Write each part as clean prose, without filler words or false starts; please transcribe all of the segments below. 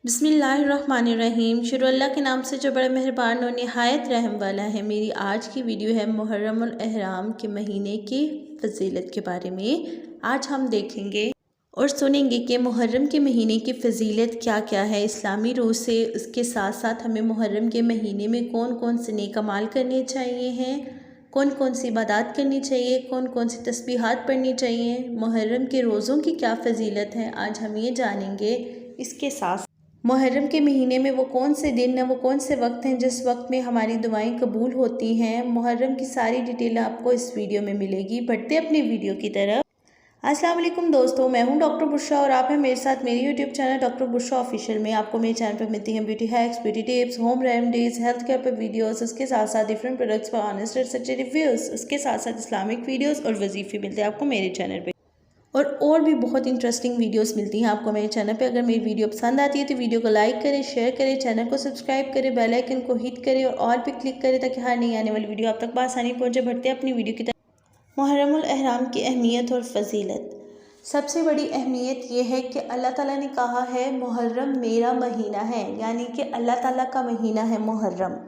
बिस्मिल्लाहिर्रहमानिर्रहीम। शुरू अल्लाह के नाम से जो बड़ा मेहरबान और निहायत रहम वाला है। मेरी आज की वीडियो है मुहर्रमुल एहराम के महीने की फ़जीलत के बारे में। आज हम देखेंगे और सुनेंगे कि मुहर्रम के महीने की फ़जीलत क्या क्या है इस्लामी रूह से। उसके साथ साथ हमें मुहर्रम के महीने में कौन कौन से नेक अमाल करने चाहिए हैं, कौन कौन सी इबादत करनी चाहिए, कौन कौन सी तस्बीहात पढ़नी चाहिए, मुहर्रम के रोज़ों की क्या फ़जीलत है, आज हम ये जानेंगे। इसके साथ मुहर्रम के महीने में वो कौन से दिन हैं, वो कौन से वक्त हैं जिस वक्त में हमारी दुआएं कबूल होती हैं। मुहर्रम की सारी डिटेल आपको इस वीडियो में मिलेगी। बढ़ते अपनी वीडियो की तरफ। अस्सलाम वालेकुम दोस्तों, मैं हूं डॉक्टर बुशरा और आप हैं मेरे साथ मेरे YouTube channel doctor Bushra official में। आपको मेरे चैनल पर मिलती हैं beauty hacks, beauty tips, home remedies, health care पर वीडियोस, उसके साथ साथ डिफरेंट प्रोडक्ट्स पर ऑनेस्ट और सच्चे रिव्यूज़, उसके साथ साथ इस्लामिक वीडियोज़ और वजीफ़े मिलते हैं आपको मेरे चैनल पर। और भी बहुत इंटरेस्टिंग वीडियोस मिलती हैं आपको मेरे चैनल पे। अगर मेरी वीडियो पसंद आती है तो वीडियो को लाइक करें, शेयर करें, चैनल को सब्सक्राइब करें, बेल आइकन को हिट करें और ऑल पे क्लिक करें ताकि हर नई आने वाली वीडियो आप तक बआसानी पहुंचे। बढ़ते हैं अपनी वीडियो की तरफ। मुहर्रमुल एहराम की अहमियत और फजीलत। सबसे बड़ी अहमियत ये है कि अल्लाह ताला ने कहा है मुहर्रम मेरा महीना है, यानी कि अल्लाह ताला का महीना है मुहर्रम।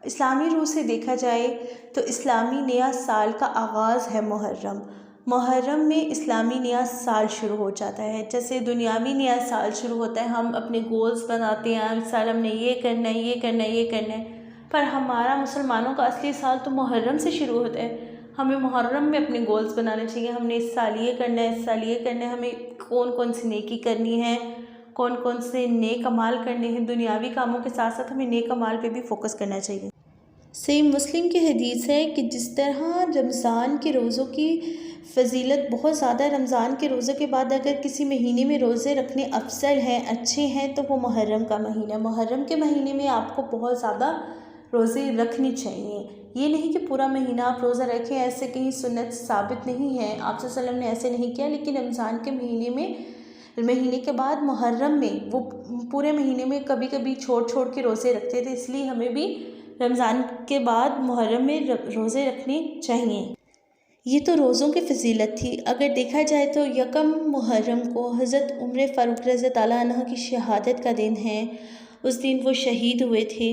इस्लामी रूह से देखा जाए तो इस्लामी नया साल का आगाज़ है मुहर्रम। मुहर्रम में इस्लामी नया साल शुरू हो जाता है। जैसे दुनियावी नया साल शुरू होता है, हम अपने गोल्स बनाते हैं, इस साल हमने ये करना है, ये करना है, ये करना है। पर हमारा मुसलमानों का असली साल तो मुहर्रम से शुरू होता है। हमें मुहर्रम में अपने गोल्स बनाने चाहिए। हमने इस साल ये करना है, इस साल ये करना है, हमें कौन कौन सी नेकी करनी है, कौन कौन से नेक अमाल करने हैं। दुनियावी कामों के साथ साथ हमें नेक अमाल पे भी फोकस करना चाहिए। सही मुस्लिम की हदीस है कि जिस तरह रमज़ान के रोज़ों की फ़जीलत बहुत ज़्यादा, रमज़ान के रोज़े के बाद अगर किसी महीने में रोज़े रखने अफजल हैं, अच्छे हैं, तो वो मुहर्रम का महीना। मुहर्रम के महीने में आपको बहुत ज़्यादा रोज़े रखने चाहिए। ये नहीं कि पूरा महीना आप रोज़ा रखें, ऐसे कहीं सुन्नत साबित नहीं है, आप सल्लल्लाहु अलैहि वसल्लम ने ऐसे नहीं किया। लेकिन रमज़ान के महीने के बाद मुहर्रम में वो पूरे महीने में कभी कभी छोड़ के रोज़े रखते थे, इसलिए हमें भी रमज़ान के बाद मुहर्रम में रोज़े रखने चाहिए। ये तो रोज़ों की फ़जीलत थी। अगर देखा जाए तो यकम मुहर्रम को हज़रत उमर फ़ारूक रज़ी अल्लाह अन्हु की शहादत का दिन है। उस दिन वो शहीद हुए थे,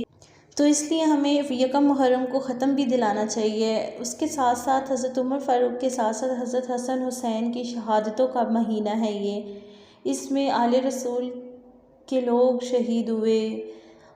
तो इसलिए हमें यकम मुहर्रम को ख़त्म भी दिलाना चाहिए। उसके साथ साथ हज़रत उमर फ़ारूक के साथ साथ हज़रत हसन हुसैन की शहादतों का महीना है ये। इसमें आले रसूल के लोग शहीद हुए,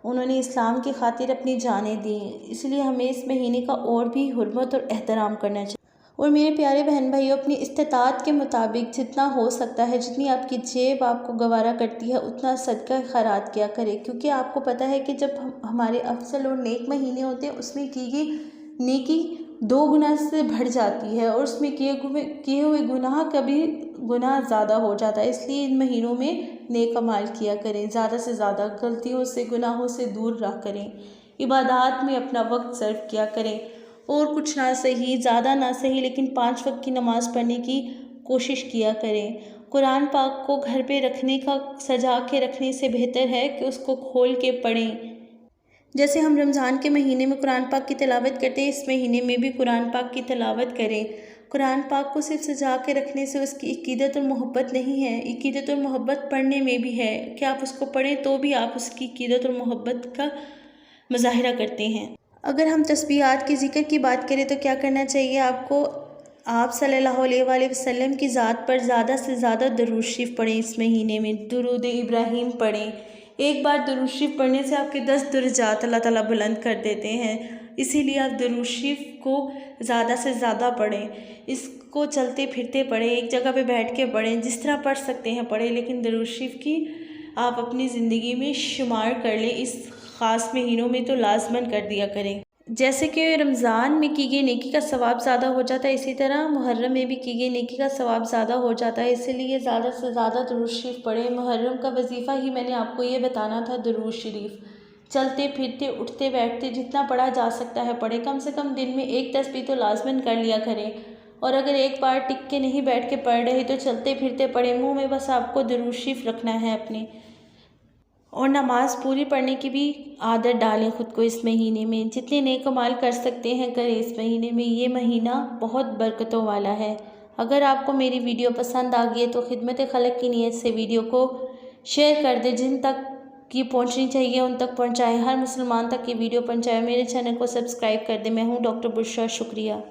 उन्होंने इस्लाम की खातिर अपनी जानें दी, इसलिए हमें इस महीने का और भी हुर्मत और एहतराम करना चाहिए। और मेरे प्यारे बहन भाइयों, अपनी इस्तिताअत के मुताबिक जितना हो सकता है, जितनी आपकी जेब आपको गवारा करती है, उतना सदका खैरात किया करें। क्योंकि आपको पता है कि जब हमारे अफजल और नेक महीने होते हैं, उसमें की गई नेकी 2 गुना से बढ़ जाती है और उसमें किए हुए गुनाह का भी गुनाह ज़्यादा हो जाता है। इसलिए इन महीनों में नेक अमाल किया करें, ज़्यादा से ज़्यादा गलतियों से, गुनाहों से दूर रहा करें। इबादत में अपना वक्त सर्व किया करें। और कुछ ना सही, ज़्यादा ना सही, लेकिन 5 वक्त की नमाज़ पढ़ने की कोशिश किया करें। कुरान पाक को घर पे रखने का, सजा के रखने से बेहतर है कि उसको खोल के पढ़ें। जैसे हम रमज़ान के महीने में कुरान पाक की तिलावत करते हैं, इस महीने में भी कुरान पाक की तिलावत करें। कुरान पाक को सिर्फ सजा के रखने से उसकी अक़ीदत और मोहब्बत नहीं है, अक़ीदत और मोहब्बत पढ़ने में भी है कि आप उसको पढ़ें तो भी आप उसकी अक़ीदत और मोहब्बत का मुज़ाहिरा करते हैं। अगर हम तस्बीहात के ज़िक्र की बात करें तो क्या करना चाहिए आपको? आप सल्लल्लाहु अलैहि वसल्लम की ज़ात पर ज़्यादा से ज़्यादा दुरूद शरीफ पढ़ें। इस महीने में दुरूद इब्राहीम पढ़ें। एक बार दुरूद शरीफ पढ़ने से आपके 10 दर्जात अल्लाह ताला बुलंद कर देते हैं। इसीलिए आप दुरूद शरीफ को ज़्यादा से ज़्यादा पढ़ें। इसको चलते फिरते पढ़ें, एक जगह पे बैठ के पढ़ें, जिस तरह पढ़ सकते हैं पढ़ें, लेकिन दुरूद शरीफ की आप अपनी ज़िंदगी में शुमार कर लें। इस ख़ास महीनों में तो लाजमन कर दिया करें। जैसे कि रमज़ान में की गई नेकी का सवाब ज़्यादा हो जाता है, इसी तरह मुहर्रम में भी की गई नेकी का सवाब ज़्यादा हो जाता है। इसीलिए ज़्यादा से ज़्यादा दुरूद शरीफ पढ़ें। मुहर्रम का वजीफ़ा ही मैंने आपको ये बताना था, दुरूद शरीफ। चलते फिरते, उठते बैठते जितना पढ़ा जा सकता है पढ़ें। कम से कम दिन में 1 तस्बीह तो लाजमन कर लिया करें। और अगर एक बार टिक के नहीं बैठ के पढ़ रहे तो चलते फिरते पढ़ें। मुँह में बस आपको दुरूद शरीफ रखना है अपने। और नमाज़ पूरी पढ़ने की भी आदत डालें ख़ुद को। इस महीने में जितने नेक अमाल कर सकते हैं करें इस महीने में। ये महीना बहुत बरकतों वाला है। अगर आपको मेरी वीडियो पसंद आ गई है तो खिदमत खलक की नीयत से वीडियो को शेयर कर दें, जिन तक की पहुंचनी चाहिए उन तक पहुंचाएं, हर मुसलमान तक ये वीडियो पहुंचाएं। मेरे चैनल को सब्सक्राइब कर दें। मैं हूं डॉक्टर बुशरा, शुक्रिया।